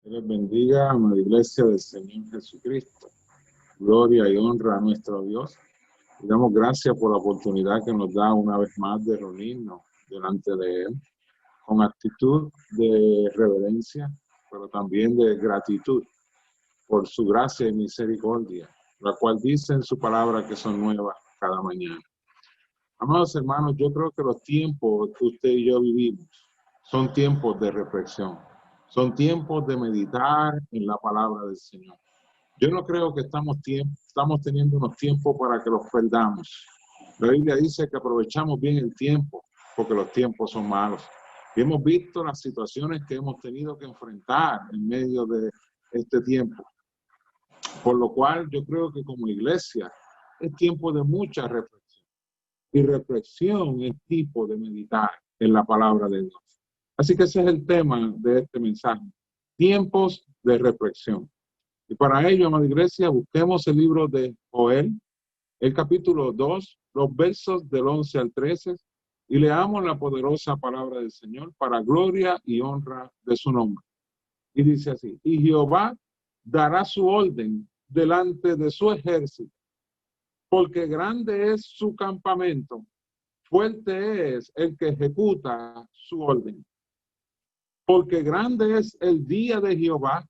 Que les bendiga, amada Iglesia del Señor Jesucristo. Gloria y honra a nuestro Dios. Y damos gracias por la oportunidad que nos da una vez más de reunirnos delante de Él, con actitud de reverencia, pero también de gratitud por su gracia y misericordia, la cual dice en su palabra que son nuevas cada mañana. Amados hermanos, yo creo que los tiempos que usted y yo vivimos son tiempos de reflexión, son tiempos de meditar en la palabra del Señor. Yo no creo que estamos teniendo unos tiempos para que los perdamos. La Biblia dice que aprovechamos bien el tiempo, porque los tiempos son malos. Y hemos visto las situaciones que hemos tenido que enfrentar en medio de este tiempo. Por lo cual yo creo que como iglesia es tiempo de mucha reflexión. Y reflexión es tipo de meditar en la palabra de Dios. Así que ese es el tema de este mensaje. Tiempos de reflexión. Y para ello, amada iglesia, busquemos el libro de Joel, el capítulo 2, los versos del 11 al 13, y leamos la poderosa palabra del Señor para gloria y honra de su nombre. Y dice así: y Jehová dará su orden delante de su ejército, porque grande es su campamento, fuerte es el que ejecuta su orden. Porque grande es el día de Jehová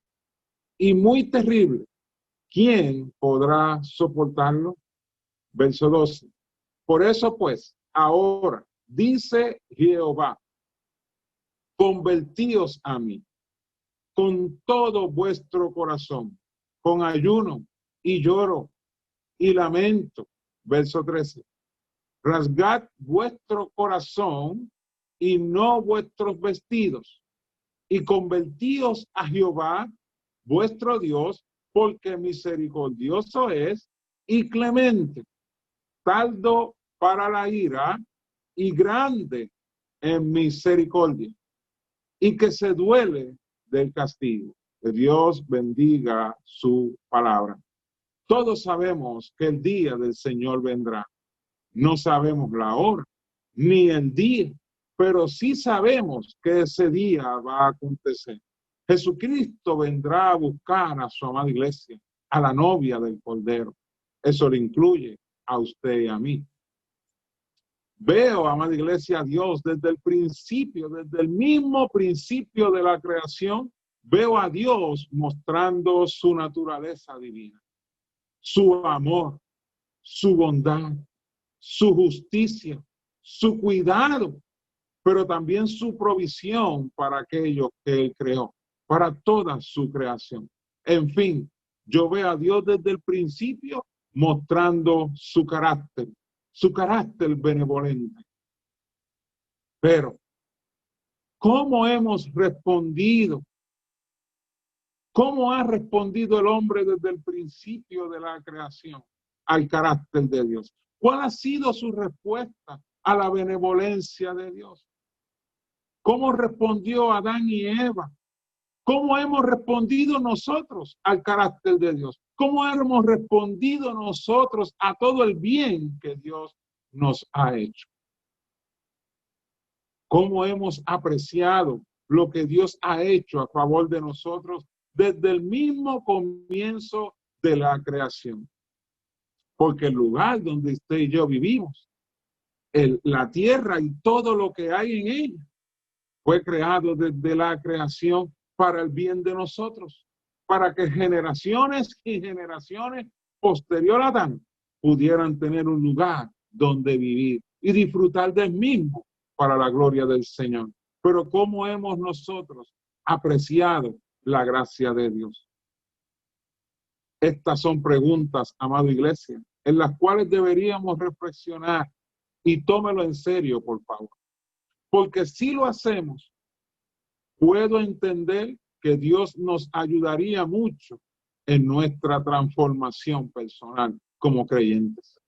y muy terrible. ¿Quién podrá soportarlo? Verso 12. Por eso pues, ahora, dice Jehová, convertíos a mí con todo vuestro corazón, con ayuno y lloro y lamento. Verso 13. Rasgad vuestro corazón y no vuestros vestidos, y convertíos a Jehová, vuestro Dios, porque misericordioso es y clemente, tardo para la ira y grande en misericordia, y que se duele del castigo. Que Dios bendiga su palabra. Todos sabemos que el día del Señor vendrá. No sabemos la hora ni el día, pero sí sabemos que ese día va a acontecer. Jesucristo vendrá a buscar a su amada iglesia, a la novia del Cordero. Eso le incluye a usted y a mí. Veo, amada iglesia, a Dios desde el principio, desde el mismo principio de la creación. Veo a Dios mostrando su naturaleza divina, su amor, su bondad, su justicia, su cuidado, pero también su provisión para aquellos que Él creó, para toda su creación. En fin, yo veo a Dios desde el principio mostrando su carácter benevolente. Pero, ¿cómo hemos respondido? ¿Cómo ha respondido el hombre desde el principio de la creación al carácter de Dios? ¿Cuál ha sido su respuesta a la benevolencia de Dios? ¿Cómo respondió Adán y Eva? ¿Cómo hemos respondido nosotros al carácter de Dios? ¿Cómo hemos respondido nosotros a todo el bien que Dios nos ha hecho? ¿Cómo hemos apreciado lo que Dios ha hecho a favor de nosotros desde el mismo comienzo de la creación? Porque el lugar donde usted y yo vivimos, la tierra y todo lo que hay en ella, fue creado desde la creación para el bien de nosotros, para que generaciones y generaciones posterior a Adán pudieran tener un lugar donde vivir y disfrutar del mismo para la gloria del Señor. Pero ¿cómo hemos nosotros apreciado la gracia de Dios? Estas son preguntas, amada iglesia, en las cuales deberíamos reflexionar, y tómelo en serio, por favor. Porque si lo hacemos, puedo entender que Dios nos ayudaría mucho en nuestra transformación personal como creyentes.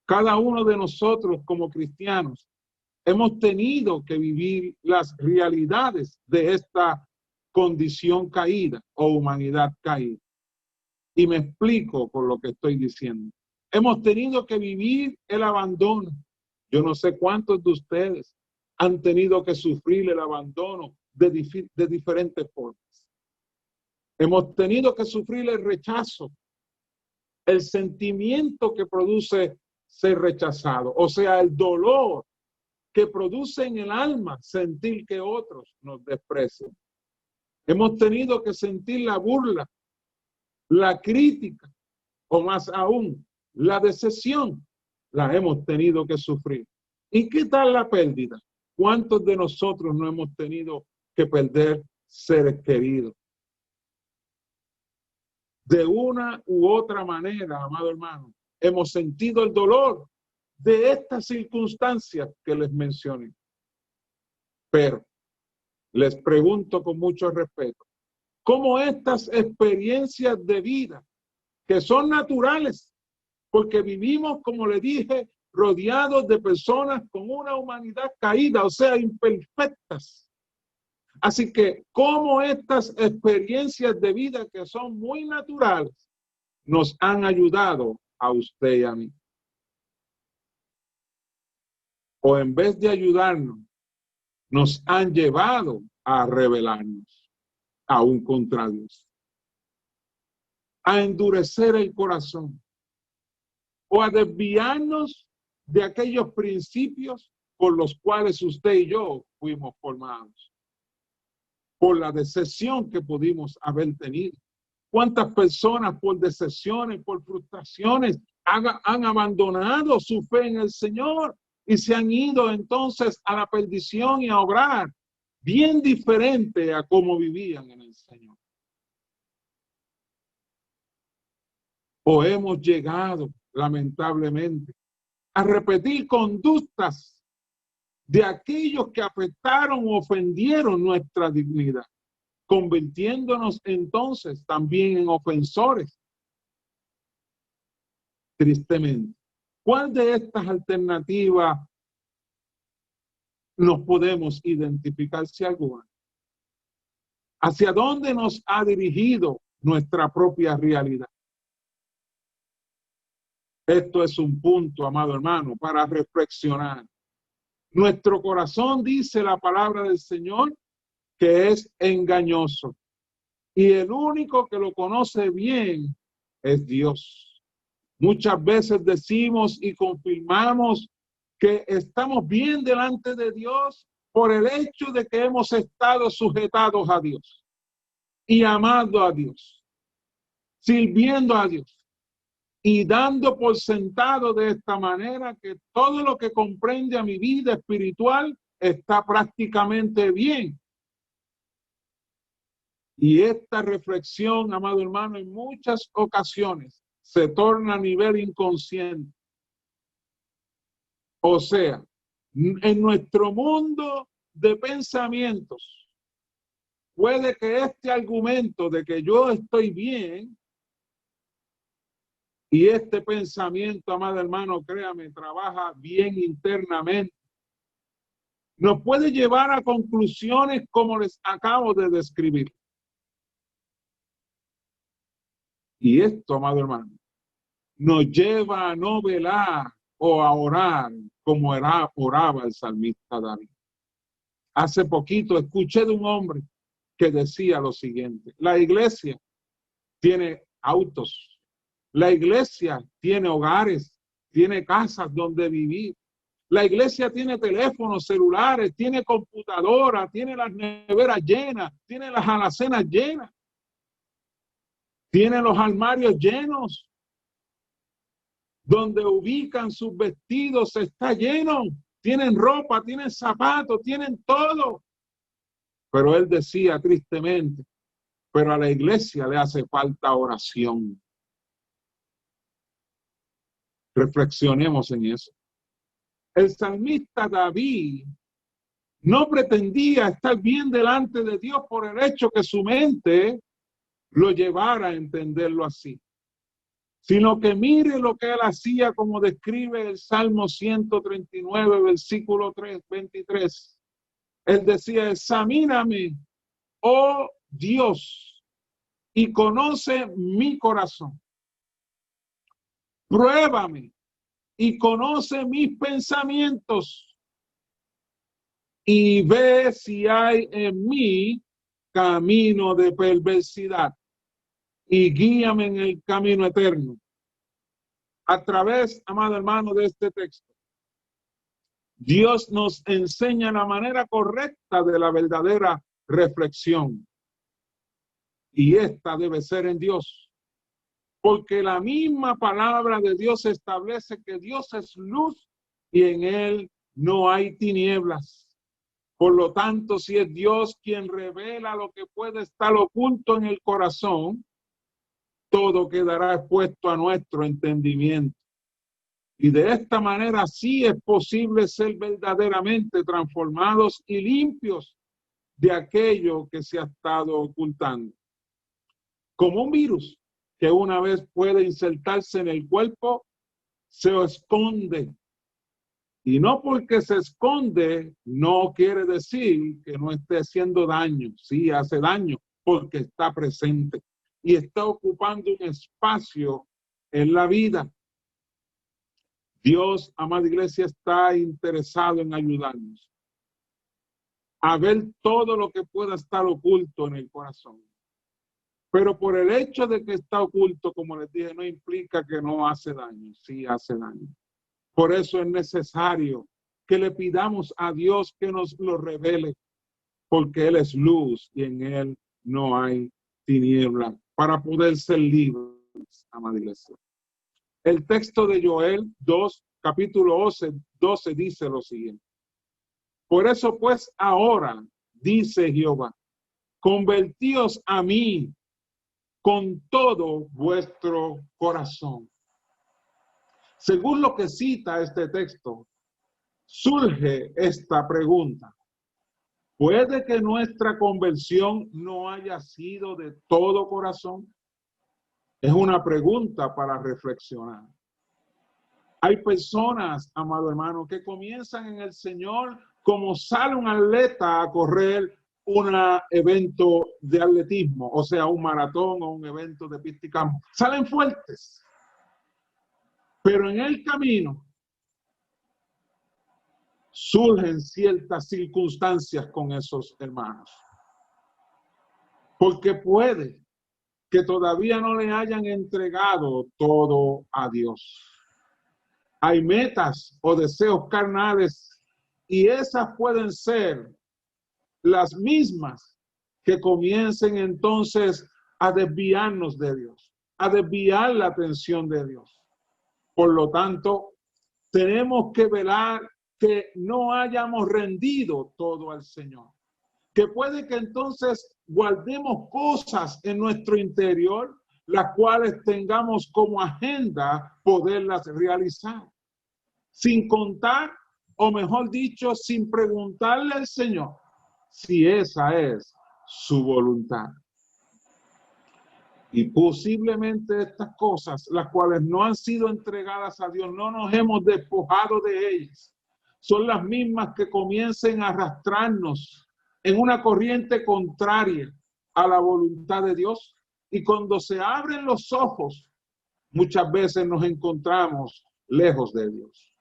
Cada uno de nosotros como cristianos hemos tenido que vivir las realidades de esta condición caída o humanidad caída. Y me explico con lo que estoy diciendo. Hemos tenido que vivir el abandono. Yo no sé cuántos de ustedes han tenido que sufrir el abandono de diferentes formas. Hemos tenido que sufrir el rechazo, el sentimiento que produce ser rechazado, o sea, el dolor que produce en el alma sentir que otros nos desprecian. Hemos tenido que sentir la burla, la crítica, o más aún, la decepción. La hemos tenido que sufrir. ¿Y qué tal la pérdida? ¿Cuántos de nosotros no hemos tenido que perder seres queridos? De una u otra manera, amado hermano, hemos sentido el dolor de estas circunstancias que les mencioné. Pero les pregunto con mucho respeto, ¿cómo estas experiencias de vida, que son naturales, porque vivimos, como le dije, rodeados de personas con una humanidad caída, o sea, imperfectas? Así que, ¿cómo estas experiencias de vida que son muy naturales nos han ayudado a usted y a mí? O en vez de ayudarnos, nos han llevado a rebelarnos, aún contra Dios, a endurecer el corazón, o a desviarnos de aquellos principios por los cuales usted y yo fuimos formados, por la decepción que pudimos haber tenido. ¿Cuántas personas por decepciones, por frustraciones, han abandonado su fe en el Señor y se han ido entonces a la perdición y a obrar bien diferente a cómo vivían en el Señor? O hemos llegado, lamentablemente, a repetir conductas de aquellos que afectaron o ofendieron nuestra dignidad, convirtiéndonos entonces también en ofensores. Tristemente, ¿cuál de estas alternativas nos podemos identificar, si alguna? ¿Hacia dónde nos ha dirigido nuestra propia realidad? Esto es un punto, amado hermano, para reflexionar. Nuestro corazón, dice la palabra del Señor, que es engañoso. Y el único que lo conoce bien es Dios. Muchas veces decimos y confirmamos que estamos bien delante de Dios por el hecho de que hemos estado sujetados a Dios y amando a Dios, sirviendo a Dios y dando por sentado de esta manera que todo lo que comprende a mi vida espiritual está prácticamente bien. Y esta reflexión, amado hermano, en muchas ocasiones se torna a nivel inconsciente. O sea, en nuestro mundo de pensamientos, puede que este argumento de que yo estoy bien y este pensamiento, amado hermano, créame, trabaja bien internamente, nos puede llevar a conclusiones como les acabo de describir. Y esto, amado hermano, nos lleva a no velar o a orar como oraba el salmista David. Hace poquito escuché de un hombre que decía lo siguiente: la iglesia tiene autos, la iglesia tiene hogares, tiene casas donde vivir, la iglesia tiene teléfonos celulares, tiene computadoras, tiene las neveras llenas, tiene las alacenas llenas, tiene los armarios llenos, donde ubican sus vestidos está lleno, tienen ropa, tienen zapatos, tienen todo. Pero él decía tristemente, pero a la iglesia le hace falta oración. Reflexionemos en eso. El salmista David no pretendía estar bien delante de Dios por el hecho que su mente lo llevara a entenderlo así, sino que mire lo que él hacía, como describe el Salmo 139, versículo 23. Él decía: examíname, oh Dios, y conoce mi corazón. Pruébame y conoce mis pensamientos y ve si hay en mí camino de perversidad. y guíame en el camino eterno. A través, amado hermano, de este texto, Dios nos enseña la manera correcta de la verdadera reflexión. Y esta debe ser en Dios. Porque la misma palabra de Dios establece que Dios es luz y en él no hay tinieblas. Por lo tanto, si es Dios quien revela lo que puede estar oculto en el corazón, todo quedará expuesto a nuestro entendimiento. Y de esta manera sí es posible ser verdaderamente transformados y limpios de aquello que se ha estado ocultando. Como un virus que una vez puede insertarse en el cuerpo, se esconde. Y no porque se esconde, no quiere decir que no esté haciendo daño. Sí, hace daño porque está presente y está ocupando un espacio en la vida. Dios, amada iglesia, está interesado en ayudarnos a ver todo lo que pueda estar oculto en el corazón. Pero por el hecho de que está oculto, como les dije, no implica que no hace daño. Sí hace daño. Por eso es necesario que le pidamos a Dios que nos lo revele, porque Él es luz y en Él no hay tiniebla, para poder ser libres, amada iglesia. El texto de Joel 2, capítulo 12 dice lo siguiente. Por eso pues ahora, dice Jehová, convertíos a mí con todo vuestro corazón. Según lo que cita este texto, surge esta pregunta. ¿Puede que nuestra conversión no haya sido de todo corazón? Es una pregunta para reflexionar. Hay personas, amado hermano, que comienzan en el Señor como sale un atleta a correr un evento de atletismo, o sea, un maratón o un evento de pista y campo. Salen fuertes, pero en el camino surgen ciertas circunstancias con esos hermanos. Porque puede que todavía no le hayan entregado todo a Dios. Hay metas o deseos carnales y esas pueden ser las mismas que comiencen entonces a desviarnos de Dios, a desviar la atención de Dios. Por lo tanto, tenemos que velar que no hayamos rendido todo al Señor. Que puede que entonces guardemos cosas en nuestro interior, las cuales tengamos como agenda poderlas realizar. Sin contar, o mejor dicho, sin preguntarle al Señor si esa es su voluntad. Y posiblemente estas cosas, las cuales no han sido entregadas a Dios, no nos hemos despojado de ellas, son las mismas que comiencen a arrastrarnos en una corriente contraria a la voluntad de Dios. Y cuando se abren los ojos, muchas veces nos encontramos lejos de Dios.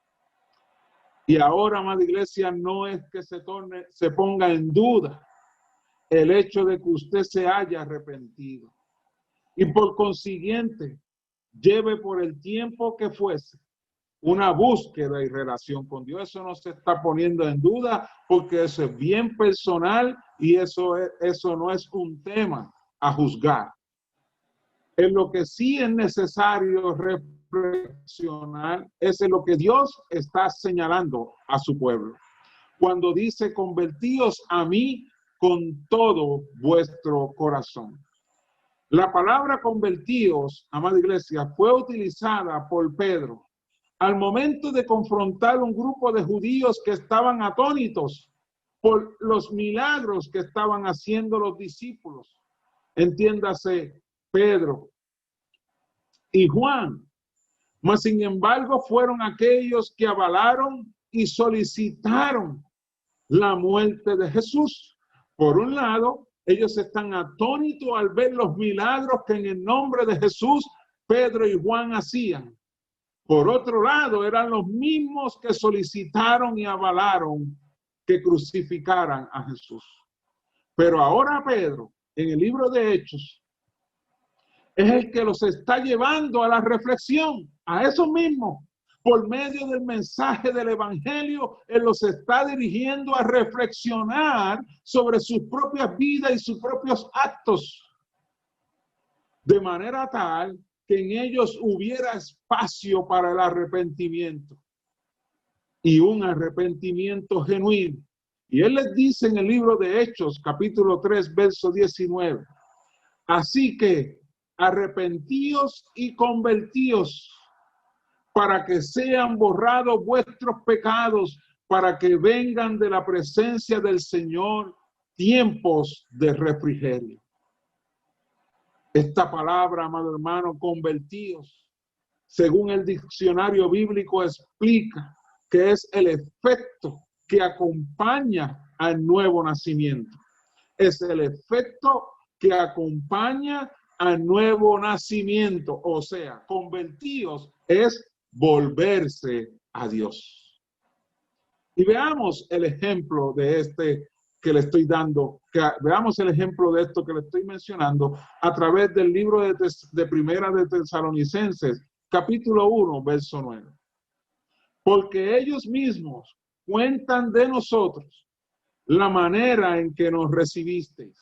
Y ahora, amada iglesia, no es que se ponga en duda el hecho de que usted se haya arrepentido. Y por consiguiente, lleve por el tiempo que fuese una búsqueda y relación con Dios. Eso no se está poniendo en duda porque eso es bien personal y eso no es un tema a juzgar. En lo que sí es necesario reflexionar es en lo que Dios está señalando a su pueblo. Cuando dice, convertíos a mí con todo vuestro corazón. La palabra convertíos, amada iglesia, fue utilizada por Pedro al momento de confrontar un grupo de judíos que estaban atónitos por los milagros que estaban haciendo los discípulos. Entiéndase, Pedro y Juan. Mas, sin embargo, fueron aquellos que avalaron y solicitaron la muerte de Jesús. Por un lado, ellos están atónitos al ver los milagros que en el nombre de Jesús Pedro y Juan hacían. Por otro lado, eran los mismos que solicitaron y avalaron que crucificaran a Jesús. Pero ahora Pedro, en el libro de Hechos, es el que los está llevando a la reflexión, a eso mismo. Por medio del mensaje del Evangelio, Él los está dirigiendo a reflexionar sobre sus propias vidas y sus propios actos, de manera tal que en ellos hubiera espacio para el arrepentimiento y un arrepentimiento genuino. Y Él les dice en el libro de Hechos, capítulo 3, verso 19, así que arrepentíos y convertíos para que sean borrados vuestros pecados, para que vengan de la presencia del Señor tiempos de refrigerio. Esta palabra, amado hermano, convertidos, según el diccionario bíblico explica que es el efecto que acompaña al nuevo nacimiento. Es el efecto que acompaña al nuevo nacimiento. O sea, convertidos es volverse a Dios. Y veamos el ejemplo de este que le estoy dando, veamos el ejemplo de esto que le estoy mencionando a través del libro de Primera de Tesalonicenses, capítulo 1, verso 9. Porque ellos mismos cuentan de nosotros la manera en que nos recibisteis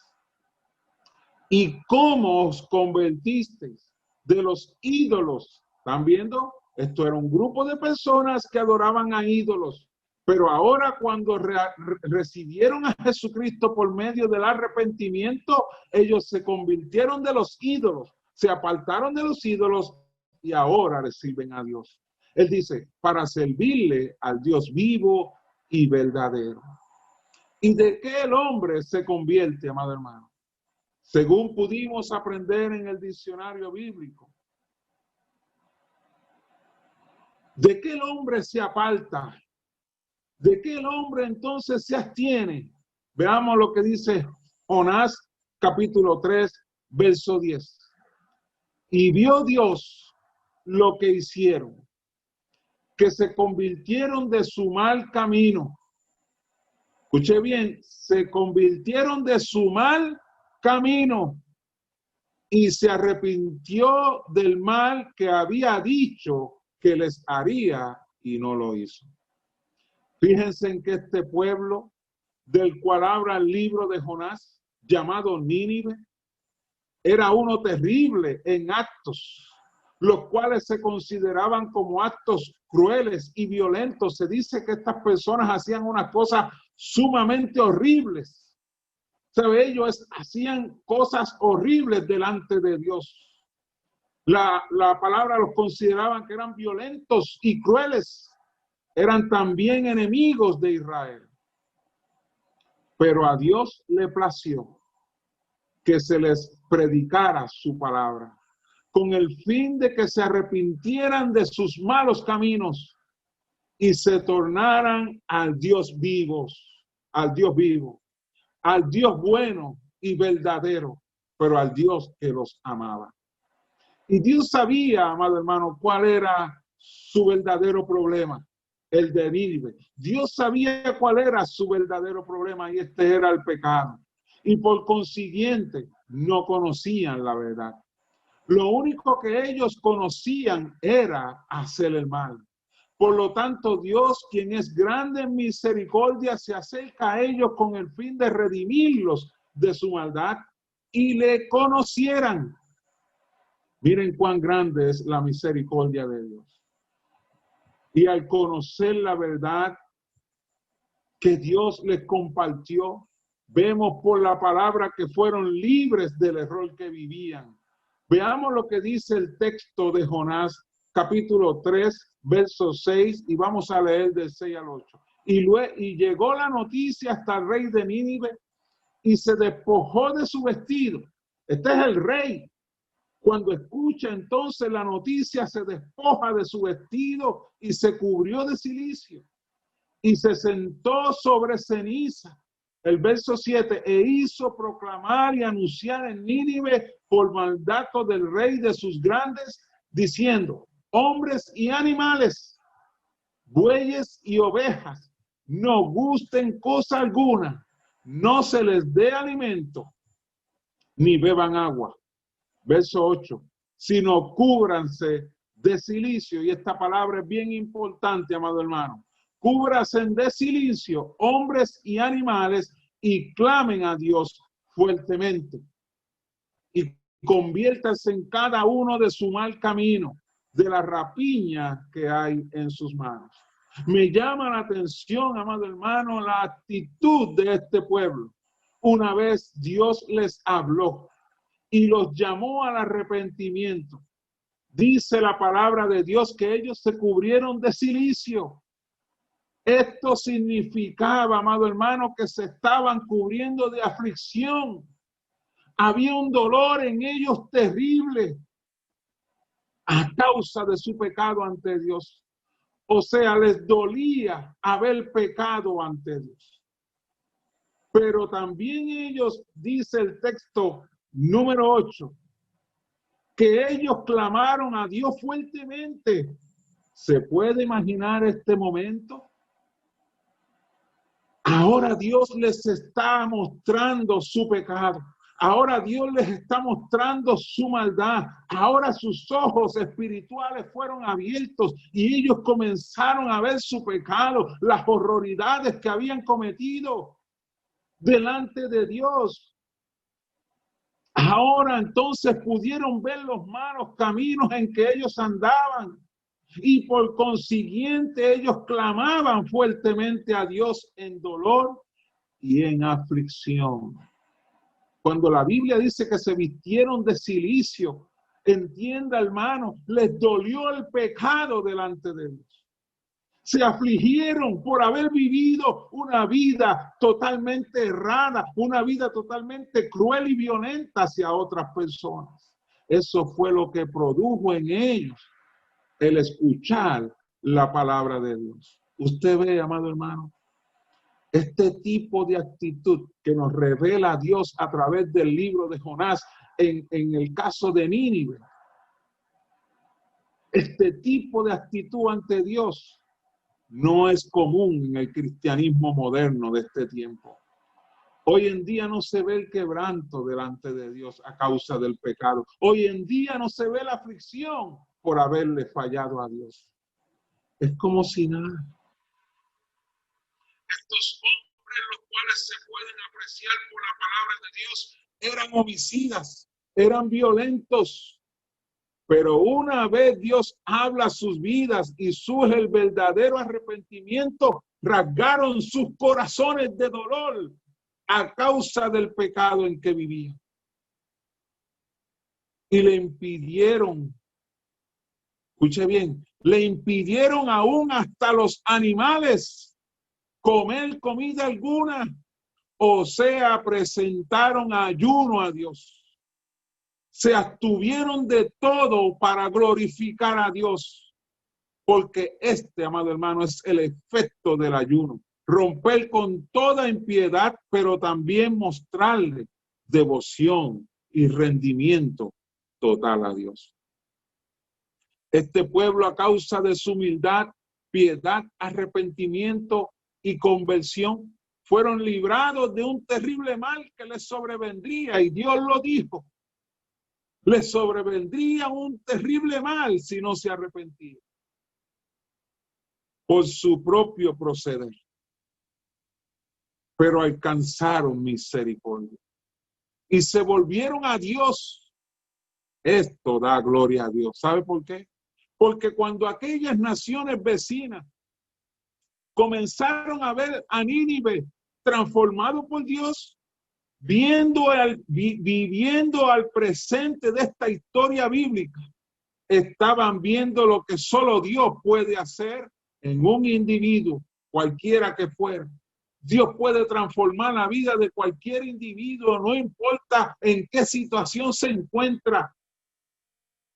y cómo os convertisteis de los ídolos. ¿Están viendo? Esto era un grupo de personas que adoraban a ídolos. Pero ahora cuando recibieron a Jesucristo por medio del arrepentimiento, ellos se convirtieron de los ídolos, se apartaron de los ídolos y ahora reciben a Dios. Él dice, para servirle al Dios vivo y verdadero. ¿Y de qué el hombre se convierte, amado hermano? Según pudimos aprender en el diccionario bíblico, ¿de qué el hombre se aparta? ¿De qué el hombre entonces se abstiene? Veamos lo que dice Jonás, capítulo 3, verso 10. Y vio Dios lo que hicieron, que se convirtieron de su mal camino. Escuche bien, se convirtieron de su mal camino y se arrepintió del mal que había dicho que les haría y no lo hizo. Fíjense en que este pueblo del cual habla el libro de Jonás, llamado Nínive, era uno terrible en actos, los cuales se consideraban como actos crueles y violentos. Se dice que estas personas hacían unas cosas sumamente horribles. ¿Sabe? Ellos hacían cosas horribles delante de Dios. La palabra los consideraban que eran violentos y crueles. Eran también enemigos de Israel. Pero a Dios le plació que se les predicara su palabra, con el fin de que se arrepintieran de sus malos caminos y se tornaran al Dios vivo, al Dios bueno y verdadero, pero al Dios que los amaba. Y Dios sabía, amado hermano, cuál era su verdadero problema, el de Nínive. Dios sabía cuál era su verdadero problema y este era el pecado. Y por consiguiente, no conocían la verdad. Lo único que ellos conocían era hacer el mal. Por lo tanto, Dios, quien es grande en misericordia, se acerca a ellos con el fin de redimirlos de su maldad y le conocieran. Miren cuán grande es la misericordia de Dios. Y al conocer la verdad que Dios les compartió, vemos por la palabra que fueron libres del error que vivían. Veamos lo que dice el texto de Jonás, capítulo 3, verso 6, y vamos a leer del 6 al 8. Y llegó la noticia hasta el rey de Nínive y se despojó de su vestido. Este es el rey. Cuando escucha entonces la noticia, se despoja de su vestido y se cubrió de cilicio y se sentó sobre ceniza. El verso 7, e hizo proclamar y anunciar en Nínive por mandato del rey de sus grandes, diciendo, hombres y animales, bueyes y ovejas, no gusten cosa alguna, no se les dé alimento, ni beban agua. Verso 8. Sino cúbranse de cilicio. Y esta palabra es bien importante, amado hermano. Cúbranse de cilicio, hombres y animales, y clamen a Dios fuertemente. Y conviértanse en cada uno de su mal camino, de la rapiña que hay en sus manos. Me llama la atención, amado hermano, la actitud de este pueblo. Una vez Dios les habló y los llamó al arrepentimiento. Dice la palabra de Dios que ellos se cubrieron de cilicio. Esto significaba, amado hermano, que se estaban cubriendo de aflicción. Había un dolor en ellos terrible a causa de su pecado ante Dios. O sea, les dolía haber pecado ante Dios. Pero también ellos, dice el texto número 8, que ellos clamaron a Dios fuertemente. ¿Se puede imaginar este momento? Ahora Dios les está mostrando su pecado. Ahora Dios les está mostrando su maldad. Ahora sus ojos espirituales fueron abiertos y ellos comenzaron a ver su pecado, las horroridades que habían cometido delante de Dios. Ahora entonces pudieron ver los malos caminos en que ellos andaban y por consiguiente ellos clamaban fuertemente a Dios en dolor y en aflicción. Cuando la Biblia dice que se vistieron de cilicio, entienda, hermano, les dolió el pecado delante de Dios. Se afligieron por haber vivido una vida totalmente errada, una vida totalmente cruel y violenta hacia otras personas. Eso fue lo que produjo en ellos el escuchar la palabra de Dios. Usted ve, amado hermano, este tipo de actitud que nos revela Dios a través del libro de Jonás en el caso de Nínive. Este tipo de actitud ante Dios no es común en el cristianismo moderno de este tiempo. Hoy en día no se ve el quebranto delante de Dios a causa del pecado. Hoy en día no se ve la aflicción por haberle fallado a Dios. Es como si nada. Estos hombres, los cuales se pueden apreciar por la palabra de Dios, eran homicidas, eran violentos. Pero una vez Dios habla sus vidas y surge el verdadero arrepentimiento, rasgaron sus corazones de dolor a causa del pecado en que vivían. Y le impidieron, escuche bien, le impidieron aún hasta los animales comer comida alguna, o sea, presentaron ayuno a Dios. Se abstuvieron de todo para glorificar a Dios, porque amado hermano, es el efecto del ayuno. Romper con toda impiedad, pero también mostrarle devoción y rendimiento total a Dios. Este pueblo, a causa de su humildad, piedad, arrepentimiento y conversión, fueron librados de un terrible mal que les sobrevendría, y Dios lo dijo. Les sobrevendría un terrible mal si no se arrepentían por su propio proceder. Pero alcanzaron misericordia y se volvieron a Dios. Esto da gloria a Dios. ¿Sabe por qué? Porque cuando aquellas naciones vecinas comenzaron a ver a Nínive transformado por Dios, viviendo al presente de esta historia bíblica, estaban viendo lo que solo Dios puede hacer en un individuo, cualquiera que fuera. Dios puede transformar la vida de cualquier individuo, no importa en qué situación se encuentra.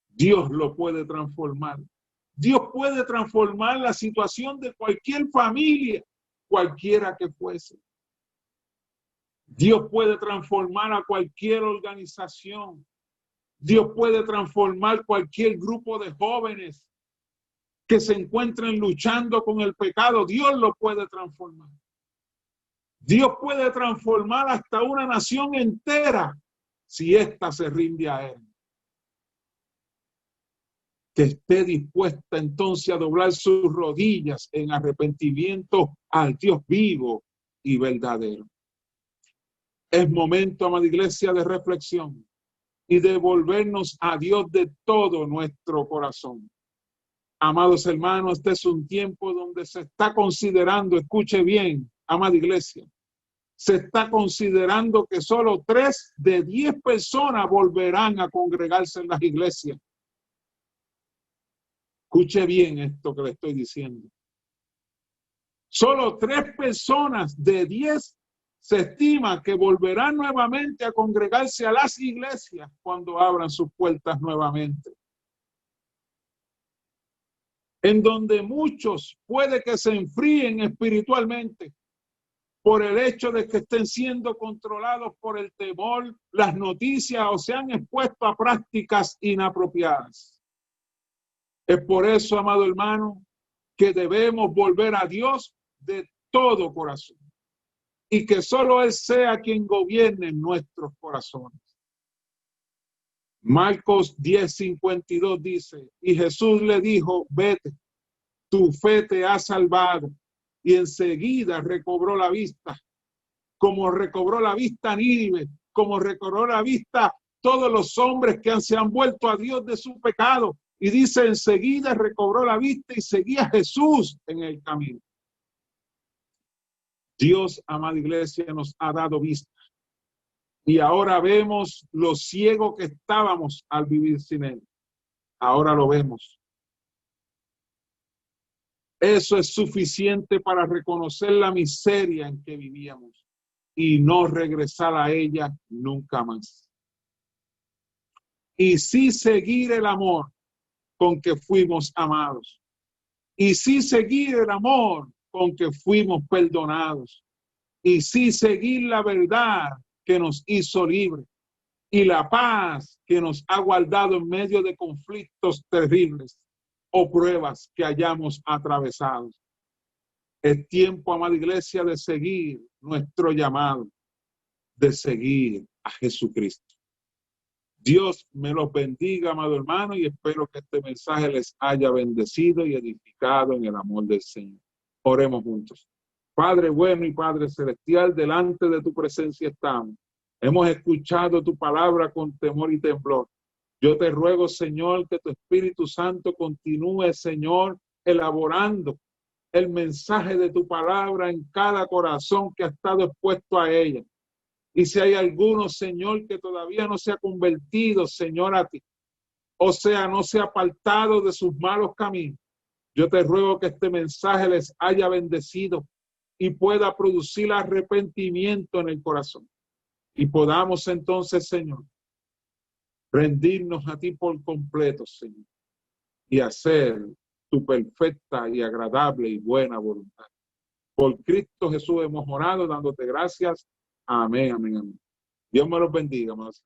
Dios lo puede transformar. Dios puede transformar la situación de cualquier familia, cualquiera que fuese. Dios puede transformar a cualquier organización. Dios puede transformar cualquier grupo de jóvenes que se encuentren luchando con el pecado. Dios lo puede transformar. Dios puede transformar hasta una nación entera si ésta se rinde a Él. que esté dispuesta entonces a doblar sus rodillas en arrepentimiento al Dios vivo y verdadero. Es momento, amada iglesia, de reflexión y de volvernos a Dios de todo nuestro corazón. Amados hermanos, este es un tiempo donde se está considerando, escuche bien, amada iglesia, se está considerando que solo 3 de 10 personas volverán a congregarse en las iglesias. Escuche bien esto que le estoy diciendo. Solo 3 personas de 10 se estima que volverán nuevamente a congregarse a las iglesias cuando abran sus puertas nuevamente. En donde muchos puede que se enfríen espiritualmente por el hecho de que estén siendo controlados por el temor, las noticias o se han expuesto a prácticas inapropiadas. Es por eso, amado hermano, que debemos volver a Dios de todo corazón y que solo Él sea quien gobierne nuestros corazones. Marcos 10:52 dice, y Jesús le dijo, vete, tu fe te ha salvado. Y enseguida recobró la vista, como recobró la vista Nínive, como recobró la vista todos los hombres que se han vuelto a Dios de su pecado. Y dice, enseguida recobró la vista y seguía a Jesús en el camino. Dios, amada iglesia, nos ha dado vista. Y ahora vemos lo ciego que estábamos al vivir sin Él. Ahora lo vemos. Eso es suficiente para reconocer la miseria en que vivíamos y no regresar a ella nunca más. Y sí seguir el amor con que fuimos amados. Y sí seguir el amor con que fuimos perdonados. Y sí seguir la verdad que nos hizo libres. Y la paz que nos ha guardado en medio de conflictos terribles o pruebas que hayamos atravesado. Es tiempo, amada iglesia, de seguir nuestro llamado, de seguir a Jesucristo. Dios me los bendiga, amado hermano, y espero que este mensaje les haya bendecido y edificado en el amor del Señor. Oremos juntos. Padre bueno y Padre celestial, delante de tu presencia estamos. Hemos escuchado tu palabra con temor y temblor. Yo te ruego, Señor, que tu Espíritu Santo continúe, Señor, elaborando el mensaje de tu palabra en cada corazón que ha estado expuesto a ella. Y si hay alguno, Señor, que todavía no se ha convertido, Señor, a ti, o sea, no se ha apartado de sus malos caminos, yo te ruego que este mensaje les haya bendecido y pueda producir arrepentimiento en el corazón. Y podamos entonces, Señor, rendirnos a ti por completo, Señor, y hacer tu perfecta y agradable y buena voluntad. Por Cristo Jesús hemos orado, dándote gracias. Amén, amén, amén. Dios me los bendiga, más.